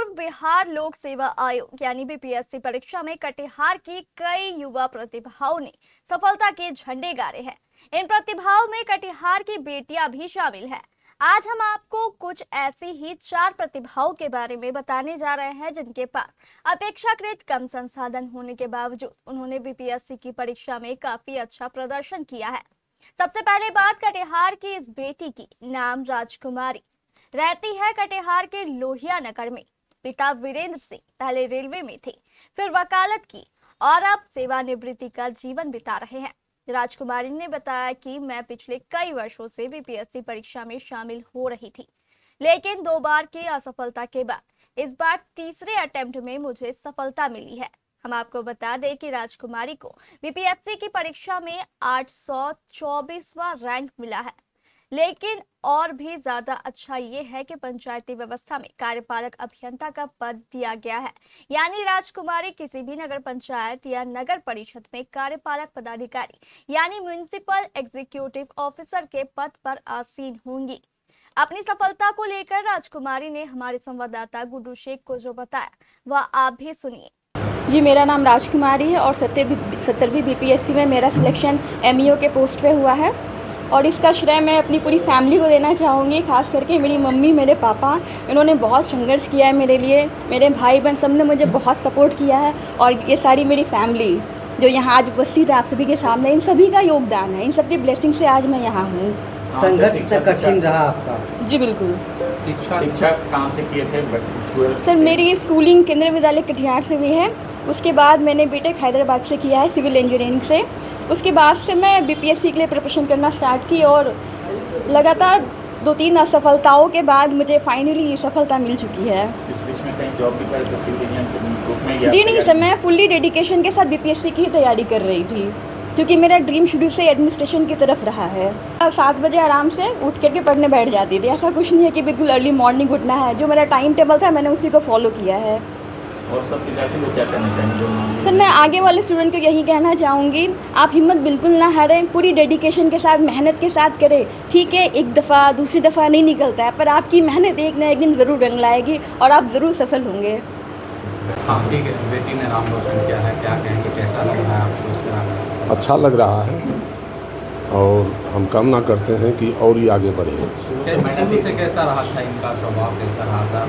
पूर्व बिहार लोक सेवा आयोग यानी बीपीएससी परीक्षा में कटिहार की कई युवा प्रतिभाओं ने सफलता के झंडे गाड़े हैं। इन प्रतिभाओं में कटिहार की बेटियां भी शामिल हैं। आज हम आपको कुछ ऐसी ही 4 प्रतिभाओं के बारे में बताने जा रहे हैं जिनके पास अपेक्षाकृत कम संसाधन होने के बावजूद उन्होंने बीपीएससी की परीक्षा में काफी अच्छा प्रदर्शन किया है। सबसे पहले बात कटिहार की इस बेटी की। नाम राजकुमारी, रहती है कटिहार के लोहिया नगर में। पिता वीरेंद्र सिंह पहले रेलवे में थे, फिर वकालत की और अब सेवानिवृत्ति का जीवन बिता रहे हैं। राजकुमारी ने बताया कि मैं पिछले कई वर्षों से बीपीएससी परीक्षा में शामिल हो रही थी, लेकिन 2 बार की असफलता के बाद इस बार तीसरे अटेम्प्ट में मुझे सफलता मिली है। हम आपको बता दें कि राजकुमारी को बीपीएससी की परीक्षा में 824वां रैंक मिला है, लेकिन और भी ज्यादा अच्छा ये है कि पंचायती व्यवस्था में कार्यपालक अभियंता का पद दिया गया है, यानी राजकुमारी किसी भी नगर पंचायत या नगर परिषद में कार्यपालक पदाधिकारी यानी म्युनिसिपल एग्जीक्यूटिव ऑफिसर के पद पर आसीन होंगी। अपनी सफलता को लेकर राजकुमारी ने हमारे संवाददाता गुड्डू शेख को जो बताया वह आप भी सुनिए। जी, मेरा नाम राजकुमारी है और 70वीं बीपीएससी में मेरा सिलेक्शन एमईओ के पोस्ट पे हुआ है और इसका श्रेय मैं अपनी पूरी फैमिली को देना चाहूँगी। खास करके मेरी मम्मी, मेरे पापा, इन्होंने बहुत संघर्ष किया है मेरे लिए। मेरे भाई बहन सब ने मुझे बहुत सपोर्ट किया है और ये सारी मेरी फैमिली जो यहाँ आज उपस्थित है आप सभी के सामने, इन सभी का योगदान है। इन सबकी ब्लेसिंग से आज मैं यहाँ हूँ। संघर्ष कठिन रहा आपका? जी बिल्कुल। शिक्षा कहाँ से किए थे? सर, मेरी स्कूलिंग केंद्रीय विद्यालय कटिहार से हुई है। उसके बाद मैंने बीटेक हैदराबाद से किया है सिविल इंजीनियरिंग से। उसके बाद से मैं बीपीएससी के लिए प्रिपरेशन करना स्टार्ट की और लगातार 2-3 असफलताओं के बाद मुझे फाइनली ये सफलता मिल चुकी है। इस बीच में कहीं जॉब भी करे तो सिविल इंजीनियर के रूप में? जी नहीं सर, मैं फुल्ली डेडिकेशन के साथ बीपीएससी की तैयारी कर रही थी क्योंकि मेरा ड्रीम शुरू से एडमिनिस्ट्रेशन की तरफ रहा है। 7 बजे आराम से उठ करके पढ़ने बैठ जाती थी। ऐसा कुछ नहीं है कि बिल्कुल अर्ली मॉर्निंग उठना है। जो मेरा टाइम टेबल था मैंने उसी को फॉलो किया है। और सब विद्यार्थी को क्या करना चाहिए? सर, मैं आगे वाले स्टूडेंट को यही कहना चाहूँगी, आप हिम्मत बिल्कुल ना हारें, पूरी डेडिकेशन के साथ, मेहनत के साथ करें। ठीक है, एक दफ़ा दूसरी दफ़ा नहीं निकलता है, पर आपकी मेहनत एक ना एक दिन ज़रूर रंग लाएगी और आप ज़रूर सफल होंगे। हाँ ठीक है, बेटी ने नाम रोशन किया है, क्या कहेंगे, कैसा लग रहा है आपको इस तरह? अच्छा लग रहा है और हम कामना करते हैं कि और ही आगे बढ़े। शुरू से कैसा रहा था इनका स्वभाव, कैसा रहा था?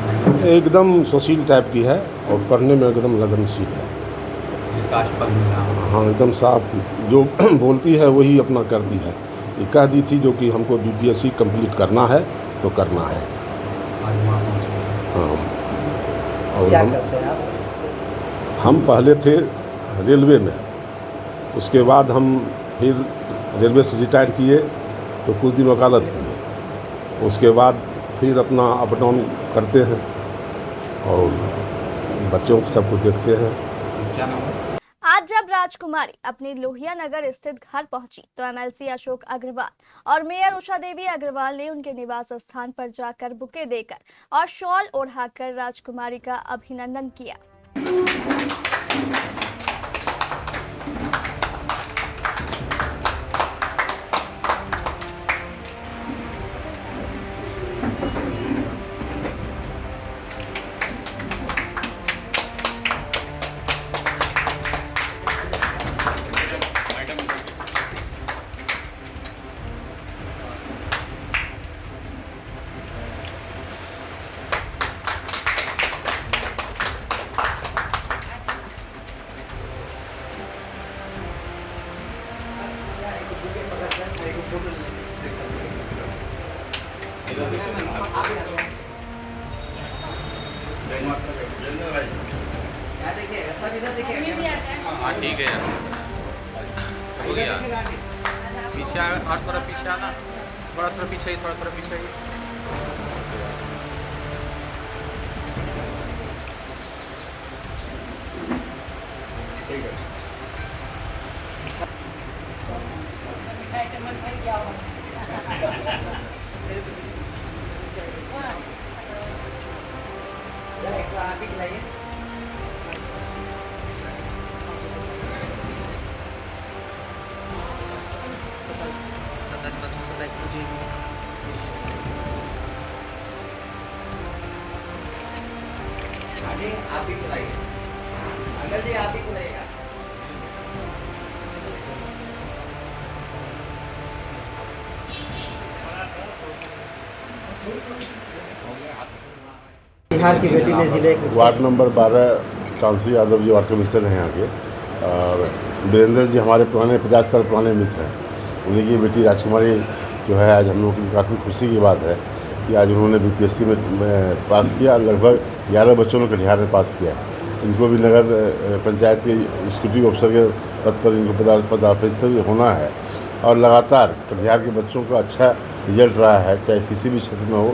एकदम सुशील टाइप की है और पढ़ने में एकदम लगनशील है। जिसका आज फल मिला? हाँ, एकदम साफ, जो बोलती है वही अपना करती है। ये कह दी थी जो कि हमको बीपीएससी कंप्लीट करना है तो करना है। आज वहाँ पहुँचे। हाँ, और क्या करते हैं आप? हम पहले थे रेलवे में, उसके बाद हम फिर रेलवे से रिटायर किए तो कुछ दिन वकालत किए। उसके बाद फिर अपना अप डाउन करते हैं और बच्चों को सबको देखते हैं। क्या नाम है? आज जब राजकुमारी अपने लोहिया नगर स्थित घर पहुंची तो एमएलसी अशोक अग्रवाल और मेयर उषा देवी अग्रवाल ने उनके निवास स्थान पर जाकर बुके देकर और शॉल ओढ़ाकर राजकुमारी का अभिनंदन किया। हाँ ठीक है यार, हो गया। पीछे और थोड़ा पीछे आना, थोड़ा पीछे ही, थोड़ा पीछे ही। ठीक है। आप ही खिलाइए। जी जी। जी आप भी बुलाइए। अंकल जी आप भी बुलाइएगा। बिहार की बेटी ने जिले ward number 12 chancy Yadav ji ward commissioner हैं यहाँ के। और वीरेंद्र जी हमारे पुराने 50 साल पुराने मित्र हैं। उन्हीं की बेटी राजकुमारी जो है, आज हम लोग की काफ़ी खुशी की बात है कि आज उन्होंने बीपीएससी में पास किया। लगभग 11 बच्चों ने कटिहार में पास किया। इनको भी नगर पंचायत के एग्जीक्यूटिव ऑफिसर के पद पर इनको पदाधिकारी होना है। और लगातार कटिहार के बच्चों का अच्छा रिजल्ट रहा है, चाहे किसी भी क्षेत्र में हो,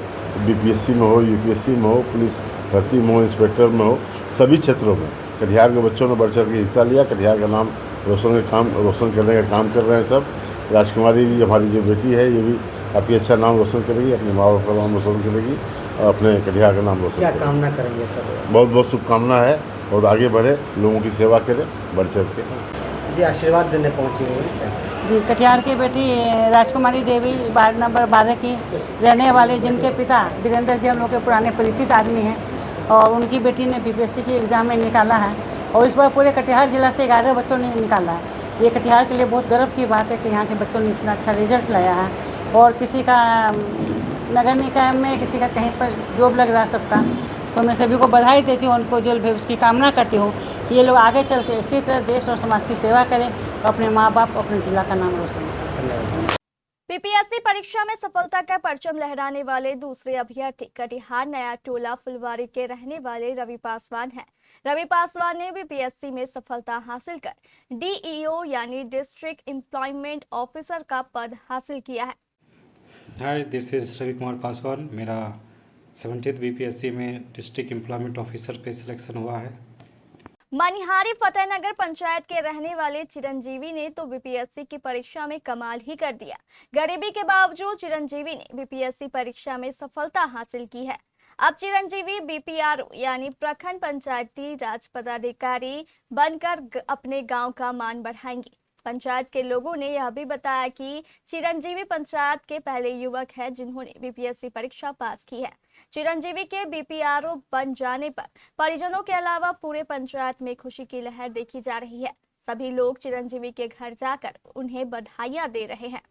बीपीएससी में हो, यूपीएससी में हो, पुलिस भर्ती में हो, इंस्पेक्टर में हो, सभी क्षेत्रों में कटिहार के बच्चों ने बढ़ चढ़ के हिस्सा लिया। कटिहार का नाम रोशन करने का काम कर रहे हैं सब। राजकुमारी भी हमारी जो बेटी है, ये भी काफ़ी अच्छा नाम रोशन करेगी, अपने माँ बाप का नाम रोशन करेगी और अपने कटिहार का नाम रोशन क्या करेगी। कामना करेंगे सर? बहुत बहुत शुभकामना है और आगे बढ़े, लोगों की सेवा करें बढ़ चढ़ के। जी आशीर्वाद देने पहुँची हुई। जी, कटिहार की बेटी राजकुमारी देवी वार्ड नंबर 12 की रहने वाले, जिनके पिता वीरेंद्र जी हम लोग के पुराने परिचित आदमी हैं, और उनकी बेटी ने बीपीएससी की एग्ज़ाम में निकाला है और इस बार पूरे कटिहार जिला से 11 बच्चों ने निकाला है। ये कटिहार के लिए बहुत गर्व की बात है कि यहाँ के बच्चों ने इतना अच्छा रिजल्ट लाया है। और किसी का नगर निकाय में, किसी का कहीं पर जॉब लग रहा है सबका, तो मैं सभी को बधाई देती हूँ, उनको जो भविष्य की कामना करती हूँ कि ये लोग आगे चल के इसी तरह देश और समाज की सेवा करें और अपने माँ बाप, अपने जिला का नाम रोशन करें। बीपीएससी परीक्षा में सफलता का परचम लहराने वाले दूसरे अभ्यर्थी कटिहार नया टोला फुलवारी के रहने वाले रवि पासवान हैं। रवि पासवान ने बीपीएससी में सफलता हासिल कर डीईओ यानी डिस्ट्रिक्ट एम्प्लॉयमेंट ऑफिसर का पद हासिल किया है। हाय, दिस इज़ रवि कुमार पासवान। मेरा 70th बीपीएससी में डिस्ट्रिक्ट एम्प्लॉयमेंट ऑफिसर पे सिलेक्शन हुआ है। मनिहारी फतेहनगर पंचायत के रहने वाले चिरंजीवी ने तो बीपीएससी की परीक्षा में कमाल ही कर दिया। गरीबी के बावजूद चिरंजीवी ने बीपीएससी परीक्षा में सफलता हासिल की है। अब चिरंजीवी बीपीआरओ यानी प्रखंड पंचायती राज पदाधिकारी बनकर अपने गांव का मान बढ़ाएंगे। पंचायत के लोगों ने यह भी बताया कि चिरंजीवी पंचायत के पहले युवक है जिन्होंने बीपीएससी परीक्षा पास की है। चिरंजीवी के बीपीआरओ बन जाने पर परिजनों के अलावा पूरे पंचायत में खुशी की लहर देखी जा रही है। सभी लोग चिरंजीवी के घर जाकर उन्हें बधाइयां दे रहे हैं।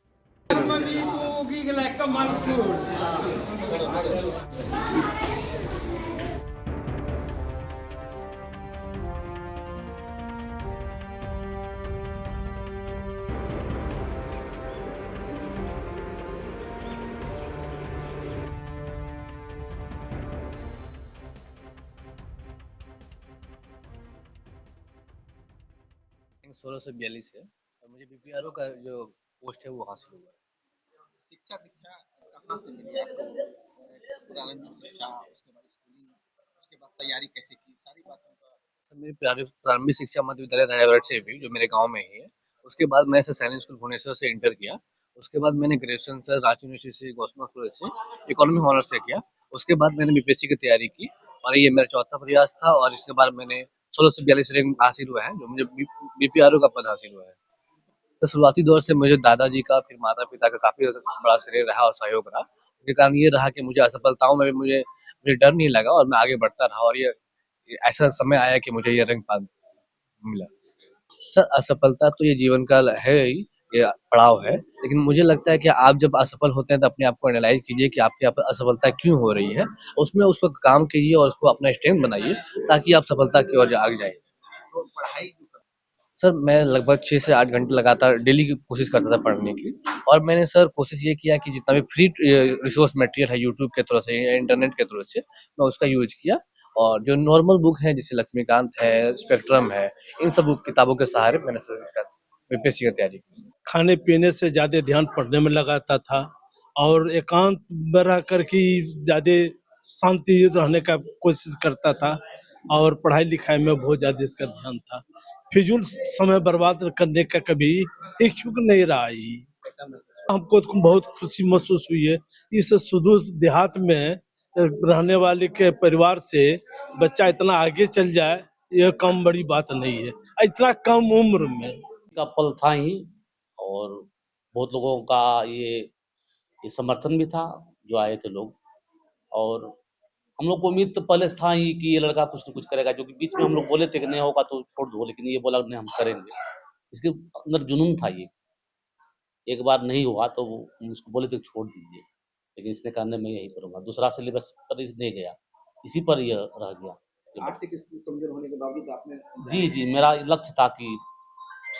रैंक 1642 है और मुझे बीपीआरओ का जो पोस्ट है वो हासिल हुआ है। शिक्षा दीक्षा कहाँ से मिली आपको? प्रारंभिक शिक्षा, उसके बाद स्कूलिंग, उसके बाद तैयारी कैसे की, सारी बातों का। सर मेरी प्रारंभिक शिक्षा मध्य विद्यालय राजावरट से हुई, जो मेरे गांव में ही है। उसके बाद मैं सैनिक स्कूल भुवनेश्वर से इंटर किया। उसके बाद मैंने ग्रेजुएशन सर रांची यूनिवर्सिटी से गौतम कॉलेज से इकोनॉमी ऑनर्स से किया। उसके बाद मैंने बीपीएससी की तैयारी की और ये मेरा चौथा प्रयास था और इसके बाद मैंने 1642 रैंक हासिल हुआ है, जो मुझे बीपीआरओ का पद हासिल हुआ है। तो शुरुआती दौर से मुझे दादाजी का, फिर माता पिता का काफी बड़ा श्रेय रहा और सहयोग रहा। उसके कारण ये रहा कि मुझे असफलताओं में भी मुझे डर नहीं लगा और मैं आगे बढ़ता रहा और ये ऐसा समय आया कि मुझे ये रैंक मिला। सर असफलता तो ये जीवन का है ही, ये पड़ाव है, लेकिन मुझे लगता है कि आप जब असफल होते हैं तो अपने आप को एनालाइज कीजिए कि आपके यहाँ पर असफलता क्यों हो रही है, उसमें उस वक्त काम कीजिए और उसको अपना स्ट्रेंथ बनाइए ताकि आप सफलता की ओर आगे जाए। सर मैं लगभग 6 से 8 घंटे लगातार डेली की कोशिश करता था पढ़ने की और मैंने सर कोशिश ये किया कि जितना भी फ्री रिसोर्स मटेरियल है यूट्यूब के थ्रू से या इंटरनेट के थ्रू से मैं उसका यूज किया और जो नॉर्मल बुक है जैसे लक्ष्मीकांत है, स्पेक्ट्रम है, इन सब किताबों के सहारे मैंने सर इसका बीपीएससी की तैयारी की। खाने पीने से ज़्यादा ध्यान पढ़ने में लगाता था और एकांत में रह कर के ज़्यादा शांति रहने का कोशिश करता था और पढ़ाई लिखाई में बहुत ज़्यादा इसका ध्यान था। फिजूल समय बर्बाद करने का कभी इच्छुक नहीं रहा ही। हमको तो बहुत खुशी महसूस हुई है इस सुदूर देहात में रहने वाले के परिवार से बच्चा इतना आगे चल जाए, यह कम बड़ी बात नहीं है इतना कम उम्र में। का पल था ही और बहुत लोगों का ये समर्थन भी था जो आए थे लोग और हम लोग को उम्मीद तो पहले से था ही कि ये लड़का कुछ न कुछ करेगा, जो कि बीच में हम लोग बोले थे कि नहीं होगा तो छोड़ दो, लेकिन ये बोला नहीं हम करेंगे। इसके अंदर जुनून था ये, एक बार नहीं हुआ तो वो हम उसको बोले थे छोड़ दीजिए, लेकिन इसने कहा नहीं मैं यही करूँगा। दूसरा सिलेबस पर नहीं गया, इसी पर ये रह गया। आर्थिक स्थिति कमजोर होने के बावजूद आपने जी, मेरा लक्ष्य था कि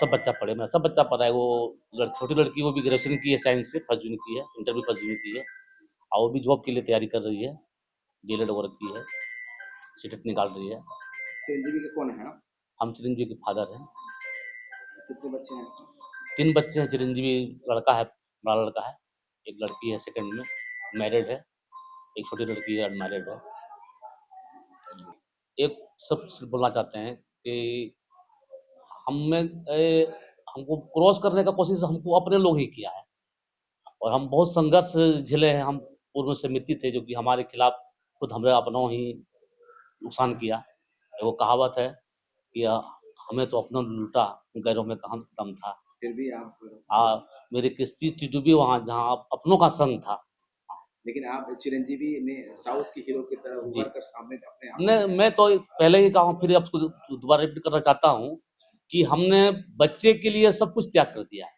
सब बच्चा पढ़े, मेरा सब बच्चा पढ़ा है। वो छोटी लड़की वो भी ग्रेजुएशन की है साइंस से, फर्स्ट यूनिट की है, इंटर भी फर्स्ट यूनिट की है, और वो भी जॉब के लिए तैयारी कर रही है, डीएलएड वर्क की है, सीटेट निकाल रही है। चिरंजीवी के कौन है? हम चिरंजीवी के फादर हैं। कितने बच्चे हैं? 3 बच्चे हैं। चिरंजीवी लड़का है, बड़ा लड़का है, एक लड़की है सेकंड में, मैरिड है, एक छोटी लड़की है अनमैरिड है। एक सब सिर्फ बोलना चाहते हैं कि हमको क्रॉस करने का कोशिश हमको अपने लोग ही किया है, और हम बहुत संघर्ष झेले हैं। हम पूर्व से मित्र थे जो कि हमारे खिलाफ खुद हमारे अपनों ही नुकसान किया। वो कहावत है कि हमें तो अपना लूटा, गैरों में कहाँ दम था। फिर भी आप मेरी किस्ती डूबी वहाँ जहाँ अपनों का संग था। लेकिन आप चिरंजीवी में साउथ की हीरो की तरह उभर कर सामने अपने आप नहीं, मैं तो पहले ही कहा हूँ, फिर आपको दोबारा रिपीट करना चाहता हूँ कि हमने बच्चे के लिए सब कुछ त्याग कर दिया है।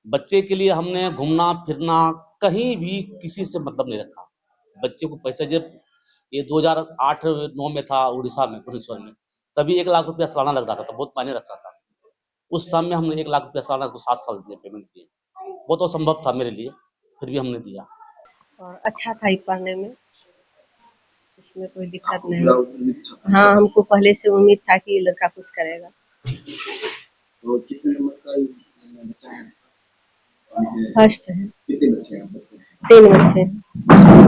बच्चे के लिए हमने घूमना फिरना कहीं भी किसी से मतलब नहीं रखा। बच्चे को पैसे, जब ये 2008-9 में था उड़ीसा में, भुवनेश्वर में, तभी 1 लाख रुपया सालाना लग रहा था, बहुत मायने रखता था। उस समय हमने 1 लाख रुपया सालाना को 7 साल दिए, पेमेंट किए। वो तो असंभव था मेरे लिए, फिर भी हमने दिया। और अच्छा था ही पढ़ने में, इसमें कोई दिक्कत नहीं। हाँ, हमको पहले से उम्मीद था कि ये लड़का कुछ करेगा। तो कितने नंबर का बच्चा है? फर्स्ट है। कितने बच्चे हैं? 3 बच्चे हैं।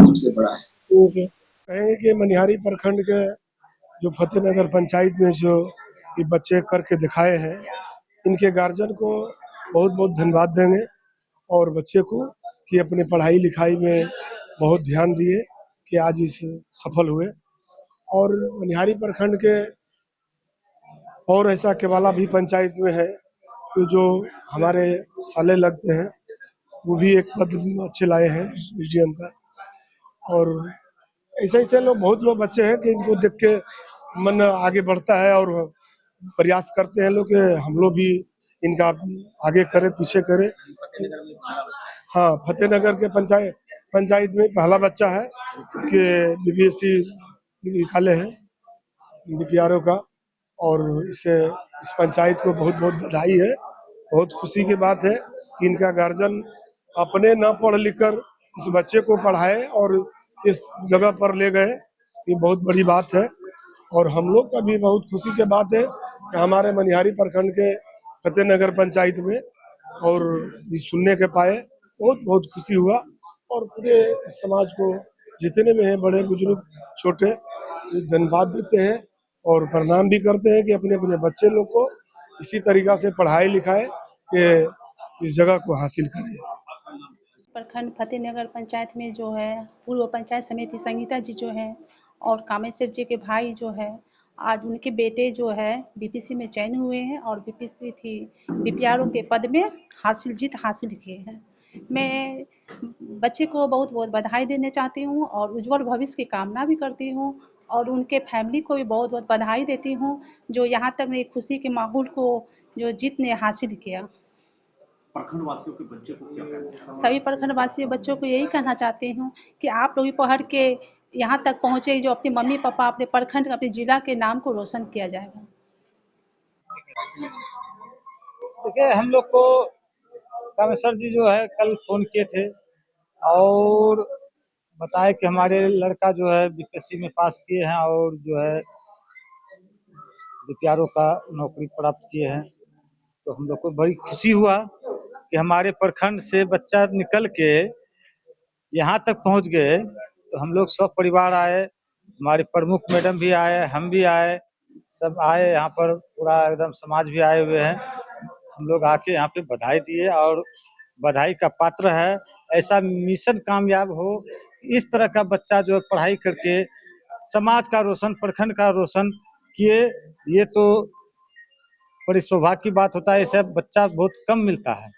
सबसे बड़ा है जी। कहेंगे कि मनिहारी प्रखंड के जो फतेहनगर पंचायत में जो ये बच्चे करके दिखाए हैं, इनके गार्जियन को बहुत बहुत धन्यवाद देंगे, और बच्चे को कि अपने पढ़ाई लिखाई में बहुत ध्यान दिए कि आज इस सफल हुए। और मनिहारी प्रखंड के और ऐसा केवाला भी पंचायत में है कि जो हमारे साले लगते हैं, वो भी एक पद अच्छे लाए हैं एसडीएम का। और ऐसे लोग बहुत लोग बच्चे हैं कि इनको देख के मन आगे बढ़ता है और प्रयास करते हैं लोग कि हम लोग भी इनका आगे करें, पीछे करें। हाँ, फतेहनगर के पंचायत में पहला बच्चा है कि बीपीएससी निकाले हैं बीपीआरओ का, और इस पंचायत को बहुत बहुत बधाई है। बहुत खुशी की बात है कि इनका गार्जियन अपने न पढ़ लिख कर इस बच्चे को पढ़ाए और इस जगह पर ले गए, ये बहुत बड़ी बात है। और हम लोग का भी बहुत खुशी की बात है कि हमारे मनिहारी प्रखंड के फतेहनगर पंचायत में और ये सुनने के पाए, बहुत बहुत खुशी हुआ। और पूरे समाज को जितने में हैं, बड़े बुजुर्ग छोटे, धन्यवाद देते हैं और प्रणाम भी करते हैं कि अपने अपने बच्चे लोग को इसी तरीका से पढ़ाई लिखाए कि इस जगह को हासिल करें। प्रखंड फतेहनगर पंचायत में जो है पूर्व पंचायत समिति संगीता जी जो है और कामेश्वर जी के भाई जो है, आज उनके बेटे जो है बीपीसी में चयन हुए हैं और बीपीसी थी बीपीआरओ के पद में जीत हासिल किए हैं। मैं बच्चे को बहुत बहुत बधाई देना चाहती हूँ और उज्जवल भविष्य की कामना भी करती हूँ, और उनके फैमिली को भी बहुत बहुत बधाई देती हूँ जो यहाँ तक एक खुशी के माहौल को जो जीत ने हासिल किया। प्रखंडवासियों के बच्चे को क्या कहते हैं? सभी प्रखंडवासी बच्चों को यही कहना चाहती हूँ कि आप लोग भी पढ़ के यहाँ तक पहुँचे जो अपने मम्मी पापा, अपने प्रखंड, अपने जिला के नाम को रोशन किया जाएगा। देखिए, हम लोग को कामेश्वर जी जो है कल फोन किए थे और बताए कि हमारे लड़का जो है बीपीएससी में पास किए हैं और जो है बीपीआरओ का नौकरी प्राप्त किए हैं। तो हम लोग को बड़ी खुशी हुआ कि हमारे प्रखंड से बच्चा निकल के यहाँ तक पहुँच गए। तो हम लोग सब परिवार आए, हमारे प्रमुख मैडम भी आए, हम भी आए, सब आए यहाँ पर, पूरा एकदम समाज भी आए हुए हैं। हम लोग आके यहाँ पे बधाई दिए और बधाई का पात्र है। ऐसा मिशन कामयाब हो, इस तरह का बच्चा जो पढ़ाई करके समाज का रोशन, प्रखंड का रोशन किए, ये तो बड़ी सौभाग्य की बात होता है। ऐसा बच्चा बहुत कम मिलता है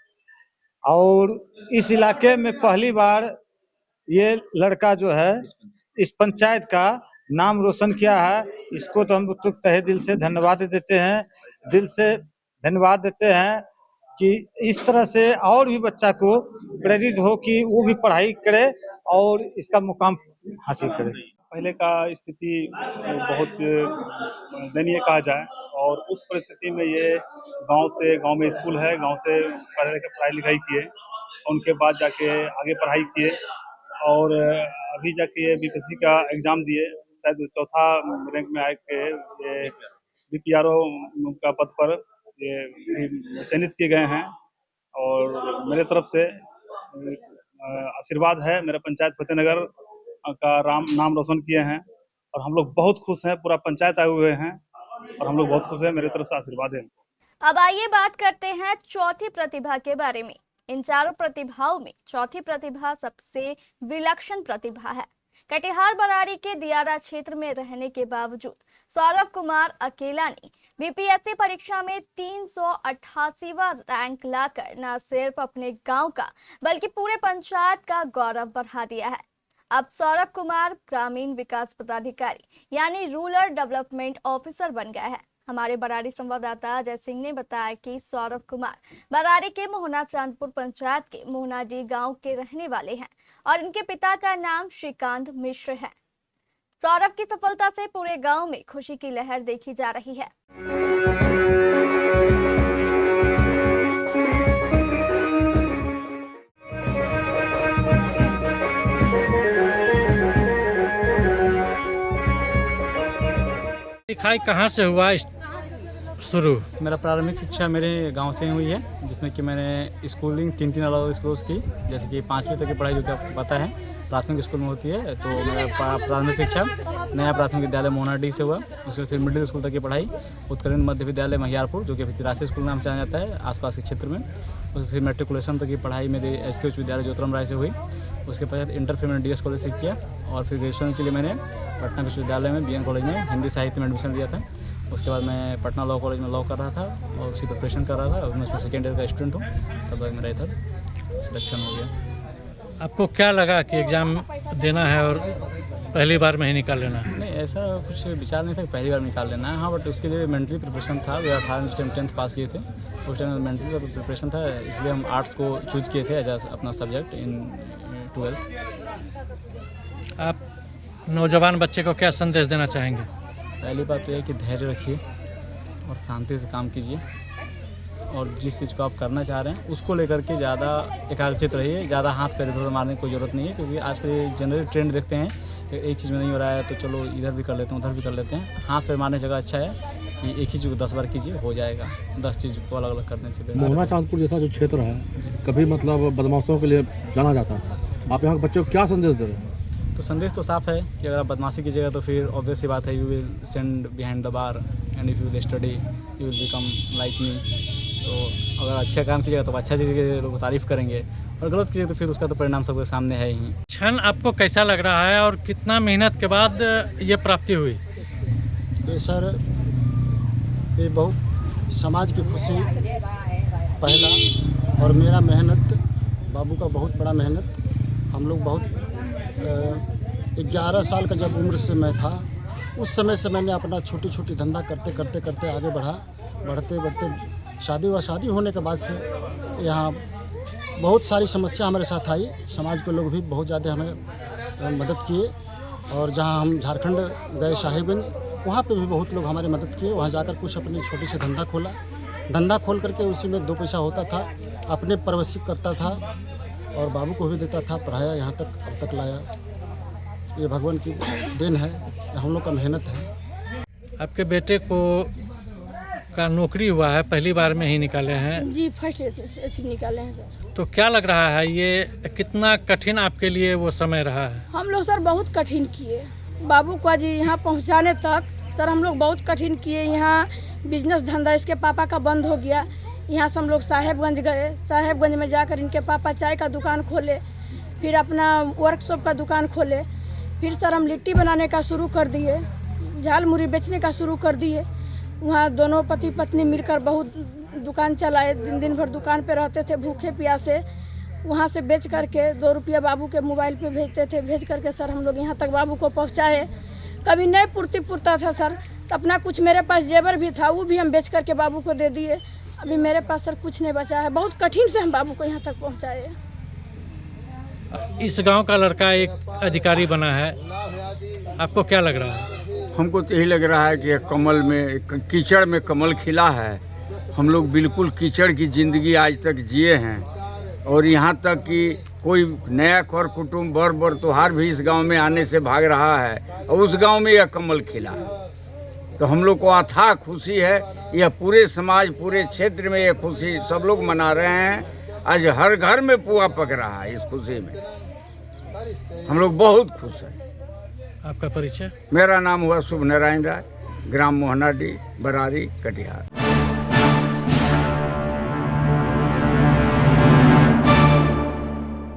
और इस इलाके में पहली बार ये लड़का जो है इस पंचायत का नाम रोशन किया है, इसको तो हम तो तहे दिल से धन्यवाद देते हैं, दिल से धन्यवाद देते हैं कि इस तरह से और भी बच्चा को प्रेरित हो कि वो भी पढ़ाई करे और इसका मुकाम हासिल करे। पहले का स्थिति बहुत दयनीय कहा जाए, और उस परिस्थिति में ये गांव में स्कूल है, गांव से पढ़ाई लिखाई किए, उनके बाद जाके आगे पढ़ाई किए और अभी जाके ये बीपीएससी का एग्जाम दिए, शायद चौथा रैंक में आए के ये बीपीआरओ का पद पर ये चयनित किए गए हैं। और मेरे तरफ से आशीर्वाद है, मेरा पंचायत फतेहनगर का नाम रोशन किए हैं और हम लोग बहुत खुश हैं, पूरा पंचायत आए हुए हैं और हम लोग बहुत खुश हैं, मेरे तरफ से आशीर्वाद है। अब आइए बात करते हैं चौथी प्रतिभा के बारे में। इन चारों प्रतिभाओं में चौथी प्रतिभा सबसे विलक्षण प्रतिभा है। कटिहार बराड़ी के दियारा क्षेत्र में रहने के बावजूद सौरभ कुमार अकेला ने बीपीएससी परीक्षा में 388वां रैंक लाकर न सिर्फ अपने गांव का बल्कि पूरे पंचायत का गौरव बढ़ा दिया है। अब सौरभ कुमार ग्रामीण विकास पदाधिकारी यानी रूरल डेवलपमेंट ऑफिसर बन गया है। हमारे बराड़ी संवाददाता अजय सिंह ने बताया कि सौरभ कुमार बराड़ी के मोहना चांदपुर पंचायत के मोहनाडी गांव के रहने वाले हैं और इनके पिता का नाम श्रीकांत मिश्र है। सौरभ की सफलता से पूरे गांव में खुशी की लहर देखी जा रही है। लिखाई कहाँ से हुआ शुरू? मेरा प्रारंभिक शिक्षा मेरे गांव से ही हुई है, जिसमें कि मैंने स्कूलिंग तीन अलग स्कूल्स की, जैसे कि 5वीं तक की पढ़ाई जो कि आपको पता है प्राथमिक स्कूल में होती है। तो मेरा प्राथमिक शिक्षा नया प्राथमिक विद्यालय मोहनाडी से हुआ। उसके फिर मिडिल स्कूल तक की पढ़ाई उत्कलन मध्य विद्यालय महियारपुर, जो कि अभी 83 स्कूल नाम से जाना जाता है आसपास के क्षेत्र में। उसके फिर मेट्रिकुलेशन तक की पढ़ाई मेरी SK उच्च विद्यालय ज्योतिराम राय से हुई। उसके पश्चात इंटर फिर मैंने DS कॉलेज से किया और फिर ग्रेजुएशन के लिए मैंने पटना विश्वविद्यालय में BN कॉलेज में हिंदी साहित्य में एडमिशन लिया था। उसके बाद मैं पटना लॉ कॉलेज में लॉ कर रहा था और उसकी प्रिपरेशन कर रहा था और मैं उसमें सेकेंड ईयर का स्टूडेंट हूँ। तब तक मेरा इधर सिलेक्शन हो गया। आपको क्या लगा कि एग्ज़ाम देना है और पहली बार में ही निकाल लेना है? नहीं, ऐसा कुछ विचार नहीं था कि पहली बार निकाल लेना है। हाँ, बट उसके लिए मेंटली प्रिपरेशन था। 2018 में 10th पास किए थे, उस टाइम मेंटली का प्रिपरेशन था, इसलिए हम आर्ट्स को चूज किए थे एज अपना सब्जेक्ट इन 12th। आप नौजवान बच्चे को क्या संदेश देना चाहेंगे? पहली बात तो यह है कि धैर्य रखिए और शांति से काम कीजिए और जिस चीज़ को आप करना चाह रहे हैं उसको लेकर के ज़्यादा एकाग्रचित रहिए। ज़्यादा हाथ पैर इधर मारने की कोई ज़रूरत नहीं है, क्योंकि आज के जनरल ट्रेंड देखते हैं कि एक चीज़ में नहीं हो रहा है तो चलो इधर भी कर लेते हैं उधर भी कर लेते हैं। हाथ पैर मारने की जगह अच्छा है कि एक ही चीज़ को 10 बार कीजिए, हो जाएगा। 10 चीज़ को अलग अलग करने से। मोहना चांदपुर जैसा जो क्षेत्र है कभी मतलब बदमाशों के लिए जाना जाता था, आप यहाँ के बच्चों को क्या संदेश दे रहे हैं? तो संदेश तो साफ है कि अगर आप बदमाशी कीजिएगा तो फिर ऑब्वियस सी बात है, you will send behind the bar and if you will study you will become like me. तो अगर अच्छा काम कीजिएगा तो अच्छा चीज़ के लोग तारीफ़ करेंगे और गलत कीजिएगा तो फिर उसका तो परिणाम सबके सामने है ही। क्षण आपको कैसा लग रहा है और कितना मेहनत के बाद ये प्राप्ति हुई? ये सर ये बहुत समाज की खुशी पहला, और मेरा मेहनत बाबू का बहुत बड़ा मेहनत। हम लोग बहुत 11 साल का जब उम्र से मैं था उस समय से मैंने अपना छोटी छोटी धंधा करते करते करते आगे बढ़ा। बढ़ते बढ़ते शादी होने के बाद से यहाँ बहुत सारी समस्या हमारे साथ आई। समाज के लोग भी बहुत ज़्यादा हमें मदद किए और जहाँ हम झारखंड गए साहिबगंज, वहाँ पे भी बहुत लोग हमारी मदद किए। वहाँ जाकर कुछ अपनी छोटी सी धंधा खोला। धंधा खोल करके उसी में 2 पैसा होता था, अपने परवरिश करता था और बाबू को भी देता था, पढ़ाया, यहाँ तक अब तक लाया। ये भगवान की देन है, हम लोग का मेहनत है। आपके बेटे को का नौकरी हुआ है, पहली बार में ही निकाले हैं? जी, फर्स्ट निकाले हैं सर। तो क्या लग रहा है, ये कितना कठिन आपके लिए वो समय रहा है? हम लोग सर बहुत कठिन किए बाबू को जी यहाँ पहुँचाने तक। सर हम लोग बहुत कठिन किए। यहाँ बिजनेस धंधा इसके पापा का बंद हो गया। यहाँ से हम लोग साहेबगंज गए। साहेबगंज में जाकर इनके पापा चाय का दुकान खोले, फिर अपना वर्कशॉप का दुकान खोले। फिर सर हम लिट्टी बनाने का शुरू कर दिए, झाल मुड़ी बेचने का शुरू कर दिए। वहाँ दोनों पति पत्नी मिलकर बहुत दुकान चलाए। दिन भर दुकान पे रहते थे भूखे प्यासे वहाँ से बेच करके 2 रुपया बाबू के मोबाइल पे भेजते थे। भेज करके सर हम लोग यहाँ तक बाबू को पहुँचाए। कभी नहीं पूर्ति पुरता था सर, तो अपना कुछ मेरे पास जेवर भी था, वो भी हम बेच करके बाबू को दे दिए। अभी मेरे पास सर कुछ नहीं बचा है। बहुत कठिन से हम बाबू को यहाँ तक पहुँचाए। इस गांव का लड़का एक अधिकारी बना है, आपको क्या लग रहा है? हमको तो यही लग रहा है कि कमल में कीचड़ में कमल खिला है। हम लोग बिल्कुल कीचड़ की ज़िंदगी आज तक जिए हैं और यहाँ तक कि कोई नया कर कुटुंब बर त्योहार भी इस गांव में आने से भाग रहा है और उस गांव में यह कमल खिला है। तो हम लोग को अथाह खुशी है। यह पूरे समाज पूरे क्षेत्र में यह खुशी सब लोग मना रहे हैं। आज हर घर में पुआ पक रहा है। इस खुशी में हम लोग बहुत खुश हैं। आपका परिचय? मेरा नाम हुआ शुभ नारायण राय, ग्राम मोहनाडी, बरारी, कटिहार।